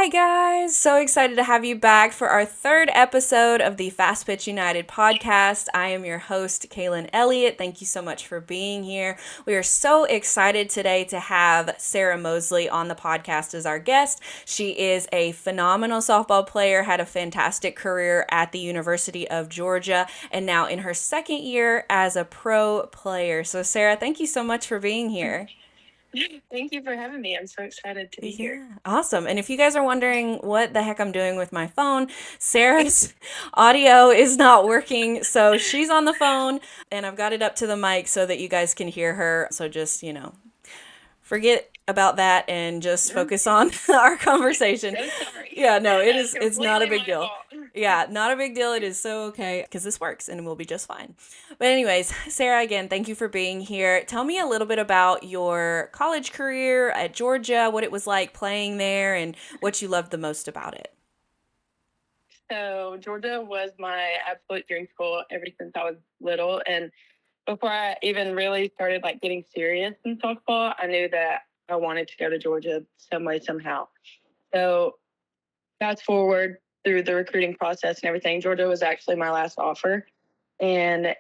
Hi, guys. So excited to have you back for our third episode of the Fastpitch United podcast. I am your host, Kaylin Elliott. Thank you so much for being here. We are so excited today to have Sarah Mosley on the podcast as our guest. She is a phenomenal softball player, had a fantastic career at the University of Georgia, and now in her second year as a pro player. So, Sarah, thank you so much for being here. Thank you for having me. I'm so excited to be here. Yeah, awesome. And if you guys are wondering what the heck I'm doing with my phone, Sarah's audio is not working. So she's on the phone and I've got it up to the mic so that you guys can hear her. So just, forget about that and just focus on our conversation. So sorry. Yeah, no, That's it's not a completely big my deal. fault. Yeah, not a big deal. It is so okay because this works and we'll be just fine. But anyways, Sarah, again, thank you for being here. Tell me a little bit about your college career at Georgia, what it was like playing there and what you loved the most about it. So Georgia was my absolute dream school ever since I was little. And before I even really started getting serious in softball, I knew that I wanted to go to Georgia some way, somehow. So fast forward through the recruiting process and everything, Georgia was actually my last offer. And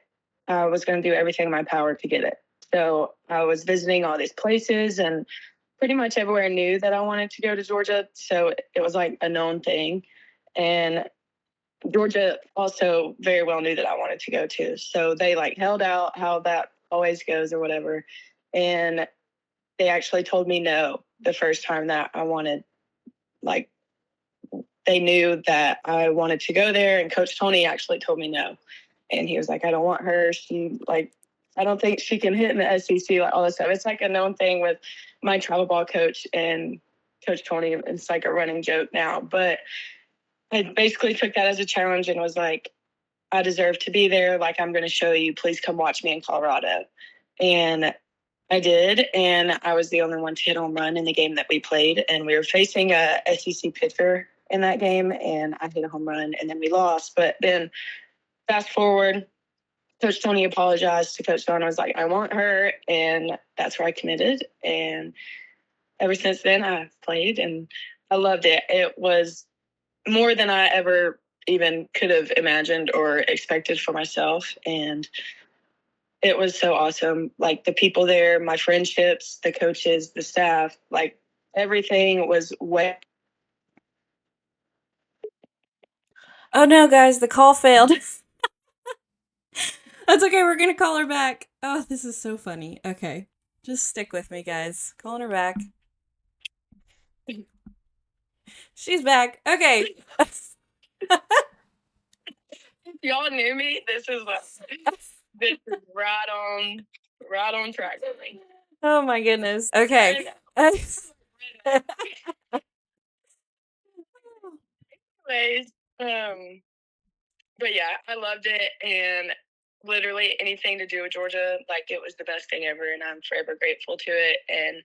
I was going to do everything in my power to get it. So I was visiting all these places and pretty much everywhere knew that I wanted to go to Georgia. So it was like a known thing. And Georgia also very well knew that I wanted to go too. So they held out how that always goes or whatever. And they actually told me no the first time that I wanted, like, they knew that I wanted to go there. And Coach Tony actually told me no. And he was like, I don't want her. I don't think she can hit in the SEC, all this stuff. It's like a known thing with my travel ball coach and Coach Tony. It's like a running joke now. But I basically took that as a challenge and was like, I deserve to be there. Like, I'm going to show you. Please come watch me in Colorado. And I did. And I was the only one to hit home run in the game that we played. And we were facing a SEC pitcher in that game. And I hit a home run and then we lost. But then fast forward, Coach Tony apologized to Coach Don. I was like, I want her. And that's where I committed. And ever since then, I've played and I loved it. It was more than I ever even could have imagined or expected for myself. And it was so awesome. Like the people there, my friendships, the coaches, the staff, everything was way. Oh no, guys, the call failed. That's okay. We're going to call her back. Oh, this is so funny. Okay. Just stick with me, guys. Calling her back. She's back. Okay. If y'all knew me, this is right on track for me. Oh my goodness. Okay. Anyways, but yeah, I loved it, and literally anything to do with Georgia, it was the best thing ever, and I'm forever grateful to it. And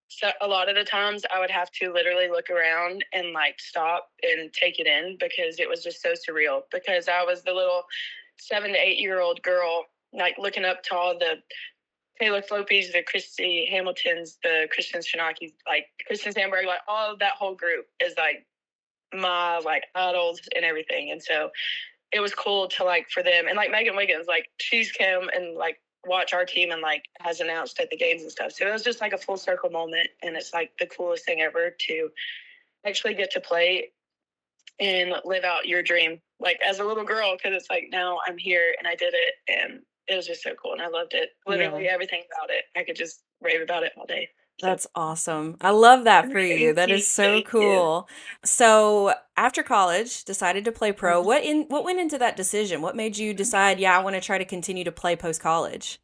so a lot of the times I would have to literally look around and stop and take it in because it was just so surreal. Because I was the little 7 to 8 year old girl looking up to all the Taylor Flopes, the Christy Hamiltons, the Kristen Shanakis, Kristen Sandberg, all of that whole group is my idols and everything. And so it was cool to for them, and Megan Wiggins, she's come and watch our team and has announced at the games and stuff. So it was just a full circle moment, and it's the coolest thing ever to actually get to play and live out your dream as a little girl, because it's now I'm here and I did it, and it was just so cool and I loved it. Literally everything about it. I could just rave about it all day. That's awesome. I love that for you. That is so Thank you. cool. So, after college, decided to play pro. What went into that decision? What made you decide, yeah, I want to try to continue to play post college?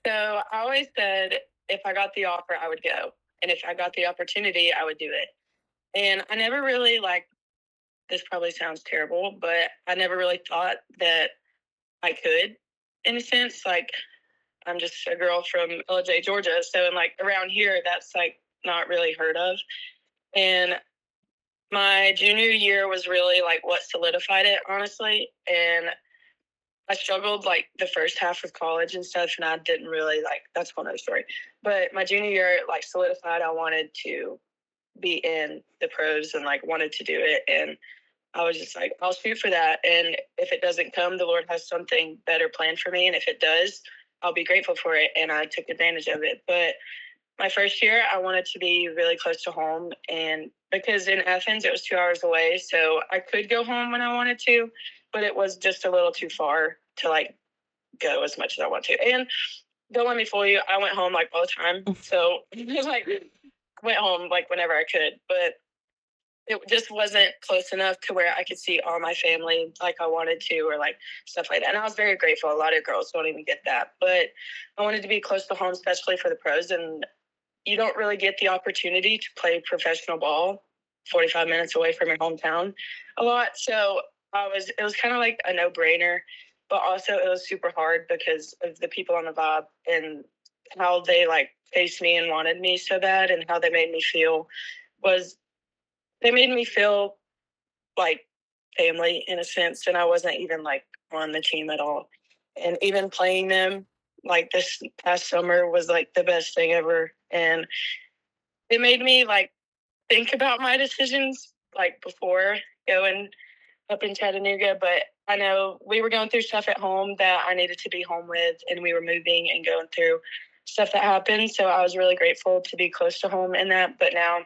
So I always said if I got the offer, I would go. And if I got the opportunity, I would do it. And I never really this probably sounds terrible, but I never really thought that I could, in a sense. I'm just a girl from LJ, Georgia. So, and around here, that's not really heard of. And my junior year was really what solidified it, honestly. And I struggled the first half of college and stuff, and I didn't really that's one other story. But my junior year solidified I wanted to be in the pros and like wanted to do it. And I was just like, I'll shoot for that. And if it doesn't come, the Lord has something better planned for me. And if it does, I'll be grateful for it. And I took advantage of it. But my first year, I wanted to be really close to home. And because in Athens, it was 2 hours away. So I could go home when I wanted to, but it was just a little too far to like go as much as I want to. And don't let me fool you, I went home like all the time. So like went home like whenever I could. But it just wasn't close enough to where I could see all my family like I wanted to, or like stuff like that. And I was very grateful. A lot of girls don't even get that. But I wanted to be close to home, especially for the pros. And you don't really get the opportunity to play professional ball 45 minutes away from your hometown a lot. So it was kind of like a no-brainer, but also it was super hard because of the people on the vibe and how they like faced me and wanted me so bad, and how they made me feel was they made me feel like family in a sense, and I wasn't even like on the team at all. And even playing them like this past summer was like the best thing ever. And it made me like think about my decisions like before going up in Chattanooga. But I know we were going through stuff at home that I needed to be home with, and we were moving and going through stuff that happened. So I was really grateful to be close to home in that. But now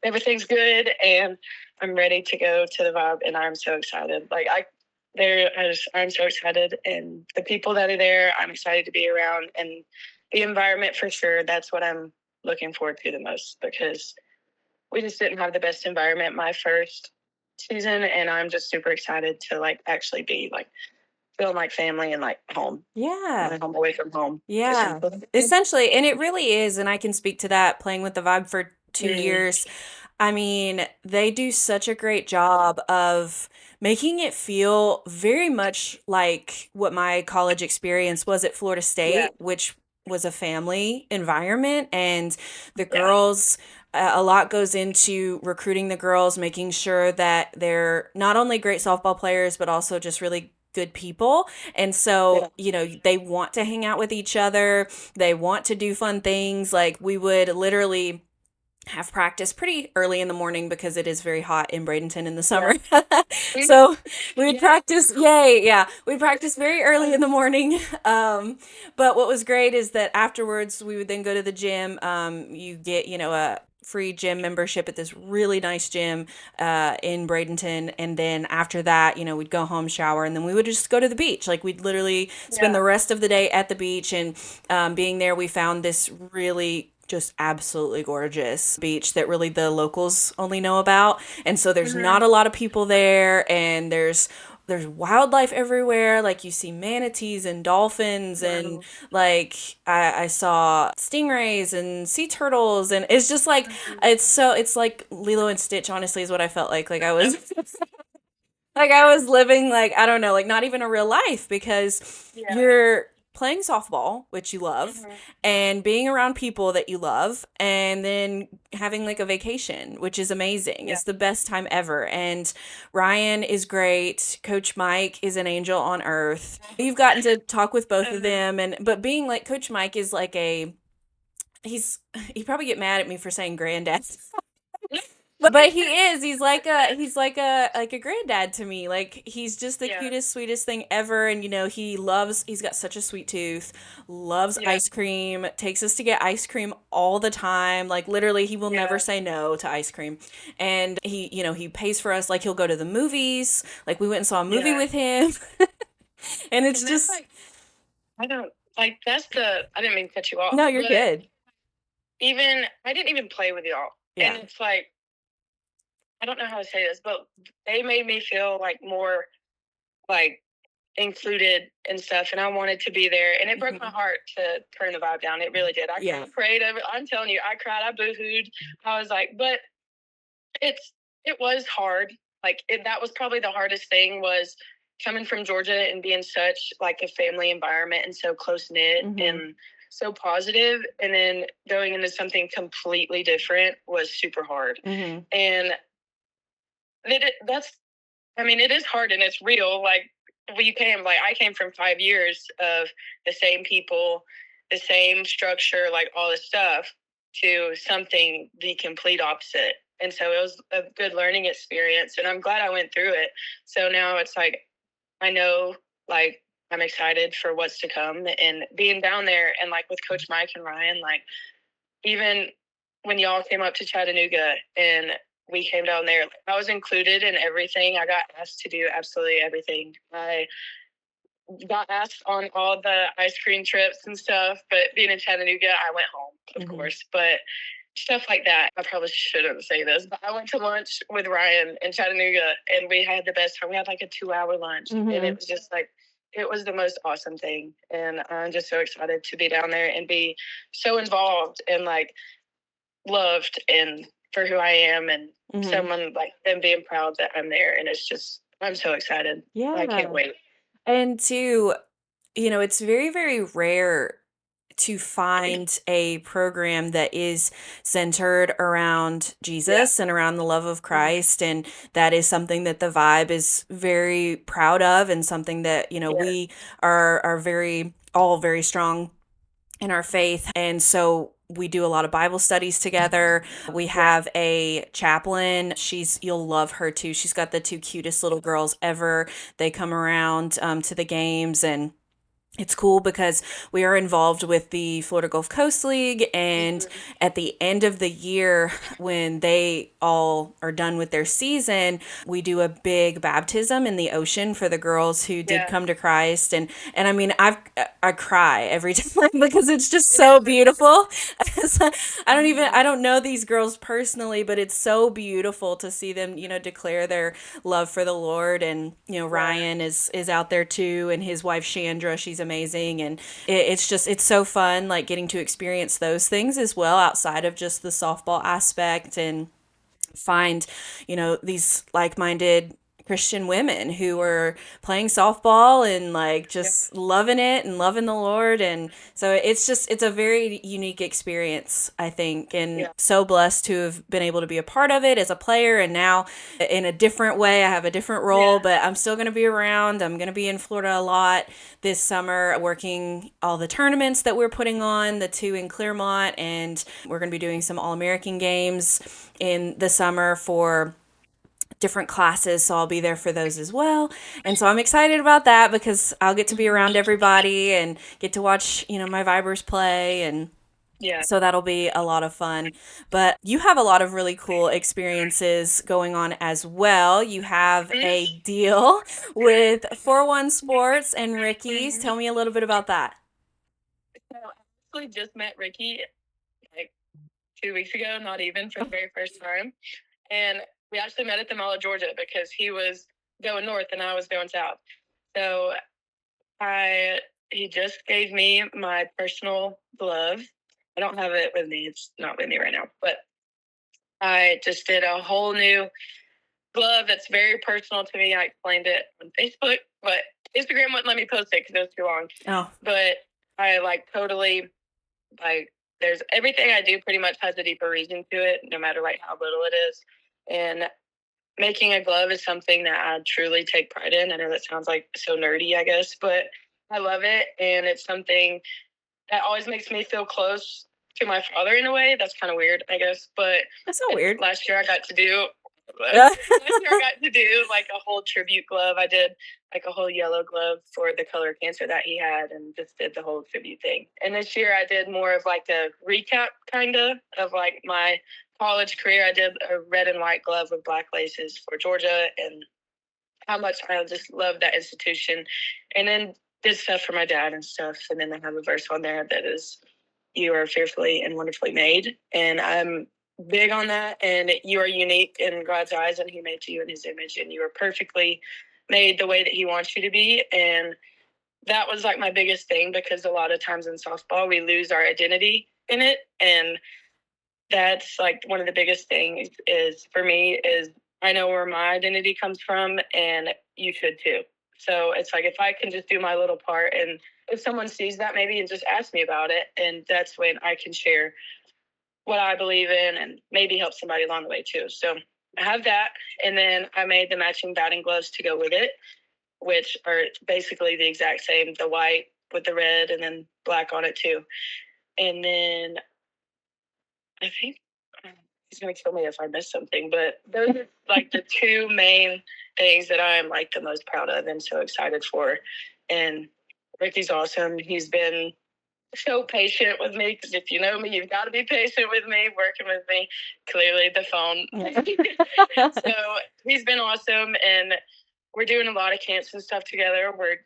everything's good, and I'm ready to go to the Vibe, and I'm so excited. I'm so excited, and the people that are there, I'm excited to be around, and the environment for sure. That's what I'm looking forward to the most, because we just didn't have the best environment my first season, and I'm just super excited to like actually be like feeling like family and like home. Yeah. Like home away from home. Yeah. Essentially. And it really is. And I can speak to that playing with the Vibe for 2 years. I mean, they do such a great job of making it feel very much like what my college experience was at Florida State, which was a family environment. And the girls, a lot goes into recruiting the girls, making sure that they're not only great softball players, but also just really good people. And so, they want to hang out with each other. They want to do fun things. Like we would literally have practice pretty early in the morning because it is very hot in Bradenton in the summer. So we would practice, we'd practice very early in the morning. But what was great is that afterwards we would then go to the gym. You get, a free gym membership at this really nice gym in Bradenton. And then after that, we'd go home, shower, and then we would just go to the beach. Like we'd literally spend the rest of the day at the beach. And being there, we found this really just absolutely gorgeous beach that really the locals only know about. And so there's not a lot of people there, and there's wildlife everywhere. Like you see manatees and dolphins, and like I saw stingrays and sea turtles, and it's just like it's like Lilo and Stitch, honestly, is what I felt like I was like I was living like, I don't know, like not even a real life, because you're playing softball, which you love, and being around people that you love, and then having like a vacation, which is amazing. It's the best time ever. And Ryan is great. Coach Mike is an angel on earth. You've gotten to talk with both of them, but being like Coach Mike is like he'd probably get mad at me for saying granddad. But he is. He's like a granddad to me. Like he's just the cutest, sweetest thing ever. And he's got such a sweet tooth, loves ice cream, takes us to get ice cream all the time. Like literally he will never say no to ice cream. And he pays for us. Like he'll go to the movies. Like we went and saw a movie with him. And it's just like, I didn't mean to cut you off. No, you're good. I didn't even play with y'all. Yeah. And it's like, I don't know how to say this, but they made me feel like more like included and stuff, and I wanted to be there. And it broke my heart to turn the Vibe down. It really did. I prayed over. I'm telling you, I cried. I boo-hooed. I was like, but it was hard. Like that was probably the hardest thing, was coming from Georgia and being such like a family environment and so close knit and so positive, and then going into something completely different was super hard. And it is hard, and it's real. Like I came from 5 years of the same people, the same structure, like all this stuff. to something the complete opposite. And so it was a good learning experience, and I'm glad I went through it. So now it's like, I know, like, I'm excited for what's to come, and being down there and like with Coach Mike and Ryan, like, even when y'all came up to Chattanooga and we came down there, I was included in everything. I got asked to do absolutely everything. I got asked on all the ice cream trips and stuff, but being in Chattanooga, I went home, of course. But stuff like that, I probably shouldn't say this, but I went to lunch with Ryan in Chattanooga, and we had the best time. We had like a 2-hour lunch, and it was just like, it was the most awesome thing. And I'm just so excited to be down there and be so involved and like loved and for who I am, and someone like them being proud that I'm there. And it's just, I'm so excited. I can't wait. And to, it's very, very rare to find a program that is centered around Jesus and around the love of Christ. And that is something that the Vibe is very proud of, and something that, we are all very strong in our faith. And so we do a lot of Bible studies together. We have a chaplain. You'll love her too. She's got the two cutest little girls ever. They come around to the games, and it's cool because we are involved with the Florida Gulf Coast League, and at the end of the year, when they all are done with their season, we do a big baptism in the ocean for the girls who did come to Christ. And I mean, I cry every time because it's just so beautiful. I don't know these girls personally, but it's so beautiful to see them, declare their love for the Lord. And, Ryan is out there too, and his wife Chandra, she's amazing. And it's so fun, like, getting to experience those things as well outside of just the softball aspect, and find, these like-minded Christian women who are playing softball and like just loving it and loving the Lord. And so it's a very unique experience, I think, and so blessed to have been able to be a part of it as a player. And now in a different way, I have a different role, but I'm still going to be around. I'm going to be in Florida a lot this summer, working all the tournaments that we're putting on, the two in Clermont, and we're going to be doing some All-American games in the summer for different classes, so I'll be there for those as well. And so I'm excited about that because I'll get to be around everybody and get to watch, my Vibers play. And so that'll be a lot of fun. But you have a lot of really cool experiences going on as well. You have a deal with 4-1 Sports and Ricky's. Tell me a little bit about that. So I actually just met Ricky like 2 weeks ago, not even, for the very first time. And we actually met at the Mall of Georgia because he was going north and I was going south. So he just gave me my personal glove. I don't have it with me. It's not with me right now. But I just did a whole new glove that's very personal to me. I explained it on Facebook, but Instagram wouldn't let me post it because it was too long. Oh. But I totally, there's everything I do pretty much has a deeper reason to it, no matter how little it is. And making a glove is something that I truly take pride in. I know that sounds so nerdy, I guess, but I love it. And it's something that always makes me feel close to my father in a way. That's kind of weird, I guess. But that's not weird. Last year I got to do a whole tribute glove. I did a whole yellow glove for the color cancer that he had, and just did the whole tribute thing. And this year I did more of a recap kind of my college career. I did a red and white glove with black laces for Georgia, and how much I just love that institution. And then did stuff for my dad and stuff. And then I have a verse on there that is, "You are fearfully and wonderfully made." And I'm big on that. And you are unique in God's eyes, and he made you in his image, and you are perfectly made the way that he wants you to be. And that was my biggest thing, because a lot of times in softball, we lose our identity in it. And that's one of the biggest things is for me is I know where my identity comes from, and you should too. So it's if I can just do my little part, and if someone sees that maybe and just ask me about it, and that's when I can share what I believe in and maybe help somebody along the way too. So I have that. And then I made the matching batting gloves to go with it, which are basically the exact same, the white with the red and then black on it too. And then I think he's going to kill me if I miss something, but those are like the two main things that I am like the most proud of and so excited for. And Ricky's awesome. He's been so patient with me because if you know me, you've got to be patient with me, working with me. Clearly, the phone. So he's been awesome, and we're doing a lot of camps and stuff together. We're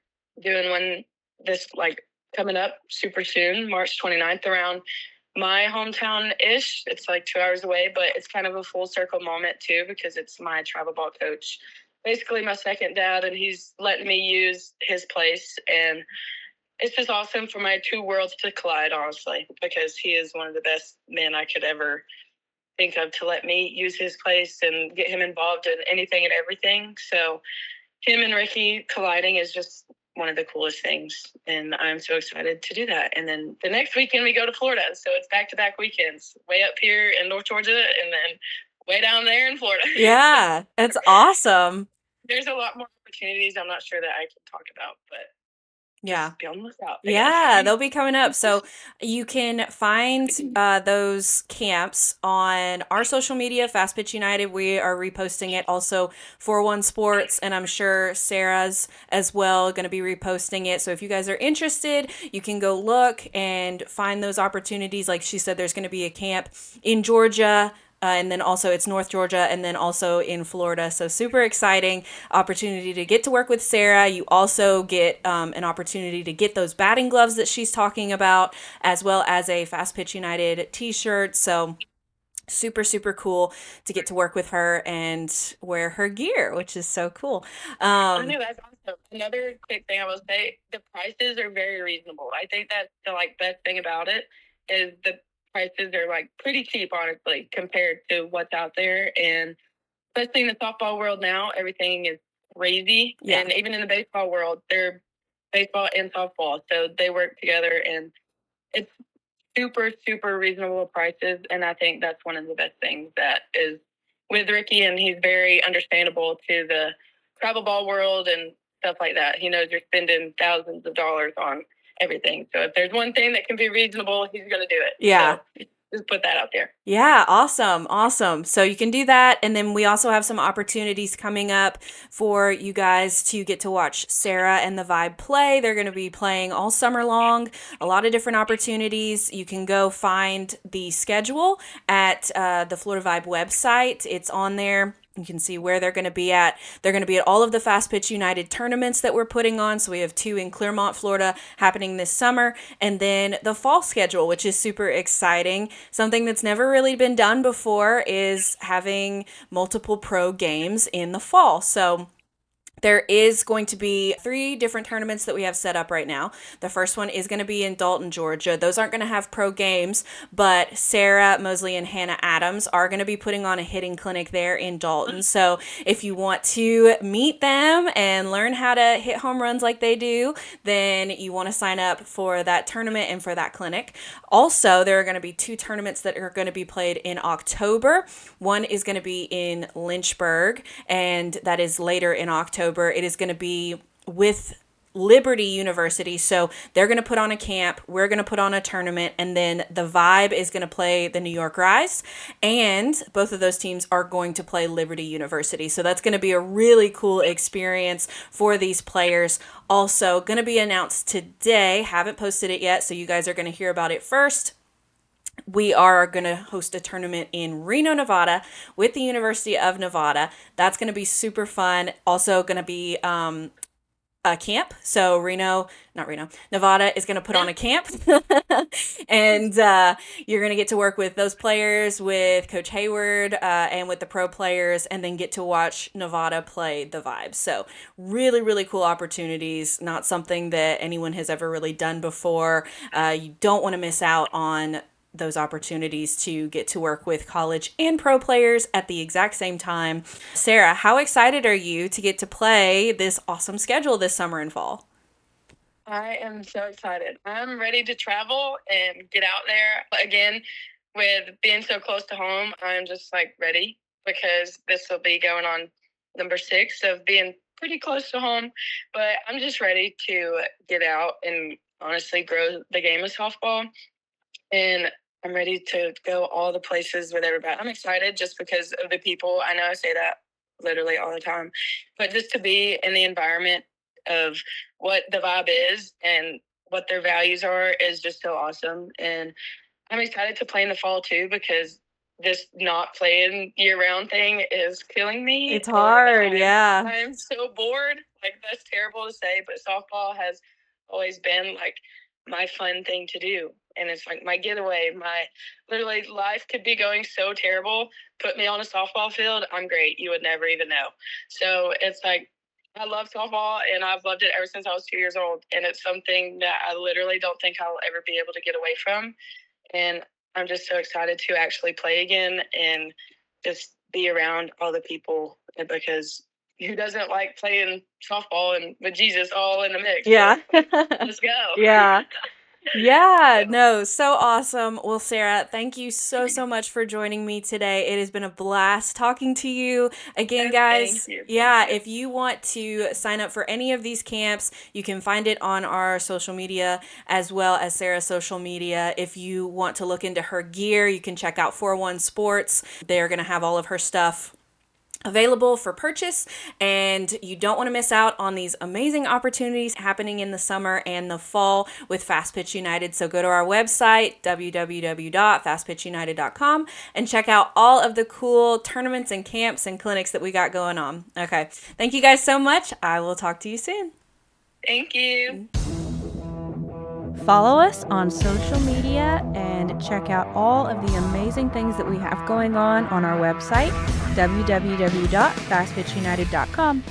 doing one this like coming up super soon, March 29th, around my hometown ish. It's like 2 hours away, but it's kind of a full circle moment too because it's my travel ball coach, basically my second dad, and he's letting me use his place. And it's just awesome for my two worlds to collide, honestly, because he is one of the best men I could ever think of to let me use his place and get him involved in anything and everything. So him and Ricky colliding is just one of the coolest things. And I'm so excited to do that. And then the next weekend we go to Florida. So it's back-to-back weekends, way up here in North Georgia and then way down there in Florida. Yeah, it's awesome. There's a lot more opportunities I'm not sure that I can talk about, but Yeah. be on the lookout. Yeah, they'll be coming up. So you can find those camps on our social media, Fastpitch United. We are reposting it. Also, 4-1 Sports, and I'm sure Sarah's as well going to be reposting it. So if you guys are interested, you can go look and find those opportunities. Like she said, there's going to be a camp in Georgia. And then also it's North Georgia and then also in Florida. So super exciting opportunity to get to work with Sarah. You also get an opportunity to get those batting gloves that she's talking about, as well as a Fastpitch United t-shirt. So super, super cool to get to work with her and wear her gear, which is so cool. I know, that's awesome. Another quick thing I will say, the prices are very reasonable. I think that's the like best thing about it is the prices are like pretty cheap, honestly, compared to what's out there. And especially in the softball world now, everything is crazy. Yeah. And even in the baseball world, they're baseball and softball. So they work together and it's super, super reasonable prices. And I think that's one of the best things that is with Ricky. And he's very understandable to the travel ball world and stuff like that. He knows you're spending thousands of dollars on everything. So if there's one thing that can be reasonable, he's going to do it. Yeah. So just put that out there. Yeah, awesome. Awesome. So you can do that. And then we also have some opportunities coming up for you guys to get to watch Sarah and the Vibe play. They're going to be playing all summer long, a lot of different opportunities. You can go find the schedule at the Florida Vibe website. It's on there. You can see where they're going to be at. They're going to be at all of the Fastpitch United tournaments that we're putting on. So we have 2 in Clermont, Florida happening this summer. And then the fall schedule, which is super exciting. Something that's never really been done before is having multiple pro games in the fall. So there is going to be 3 different tournaments that we have set up right now. The first one is going to be in Dalton, Georgia. Those aren't going to have pro games, but Sarah Mosley and Hannah Adams are going to be putting on a hitting clinic there in Dalton. So if you want to meet them and learn how to hit home runs like they do, then you want to sign up for that tournament and for that clinic. Also, there are going to be 2 tournaments that are going to be played in October. One is going to be in Lynchburg, and that is later in October. It is going to be with Liberty University. So they're going to put on a camp. We're going to put on a tournament. And then the Vibe is going to play the New York Rise. And both of those teams are going to play Liberty University. So that's going to be a really cool experience for these players. Also going to be announced today. Haven't posted it yet, so you guys are going to hear about it first. We are going to host a tournament in Reno, Nevada with the University of Nevada. That's going to be super fun. Also going to be a camp. So Nevada is going to put on a camp. And you're going to get to work with those players, with Coach Hayward, and with the pro players, and then get to watch Nevada play the Vibe. So really, really cool opportunities. Not something that anyone has ever really done before. You don't want to miss out on those opportunities to get to work with college and pro players at the exact same time. Sarah, how excited are you to get to play this awesome schedule this summer and fall? I am so excited. I'm ready to travel and get out there. Again, with being so close to home, I'm just like ready because this will be going on number 6 of being pretty close to home. But I'm just ready to get out and honestly grow the game of softball. And I'm ready to go all the places with everybody. I'm excited just because of the people. I know I say that literally all the time, but just to be in the environment of what the vibe is and what their values are is just so awesome. And I'm excited to play in the fall too, because this not playing year-round thing is killing me. It's hard, yeah. I am so bored. Like, that's terrible to say, but softball has always been like my fun thing to do. And it's like my getaway. My literally life could be going so terrible. Put me on a softball field, I'm great. You would never even know. So it's like, I love softball, and I've loved it ever since I was 2 years old. And it's something that I literally don't think I'll ever be able to get away from. And I'm just so excited to actually play again and just be around all the people, because who doesn't like playing softball and with Jesus all in the mix? Yeah. So, let's go. Yeah. Yeah, no, so awesome. Well, Sarah, thank you so much for joining me today. It has been a blast talking to you. Again, guys, Thank you. if you want to sign up for any of these camps, you can find it on our social media as well as Sarah's social media. If you want to look into her gear, you can check out 41 Sports. They're going to have all of her stuff available for purchase, and you don't want to miss out on these amazing opportunities happening in the summer and the fall with Fastpitch United. So go to our website, www.fastpitchunited.com, and check out all of the cool tournaments and camps and clinics that we got going on. Okay, thank you guys so much. I will talk to you soon. Thank you. Follow us on social media and check out all of the amazing things that we have going on our website, www.fastpitchunited.com.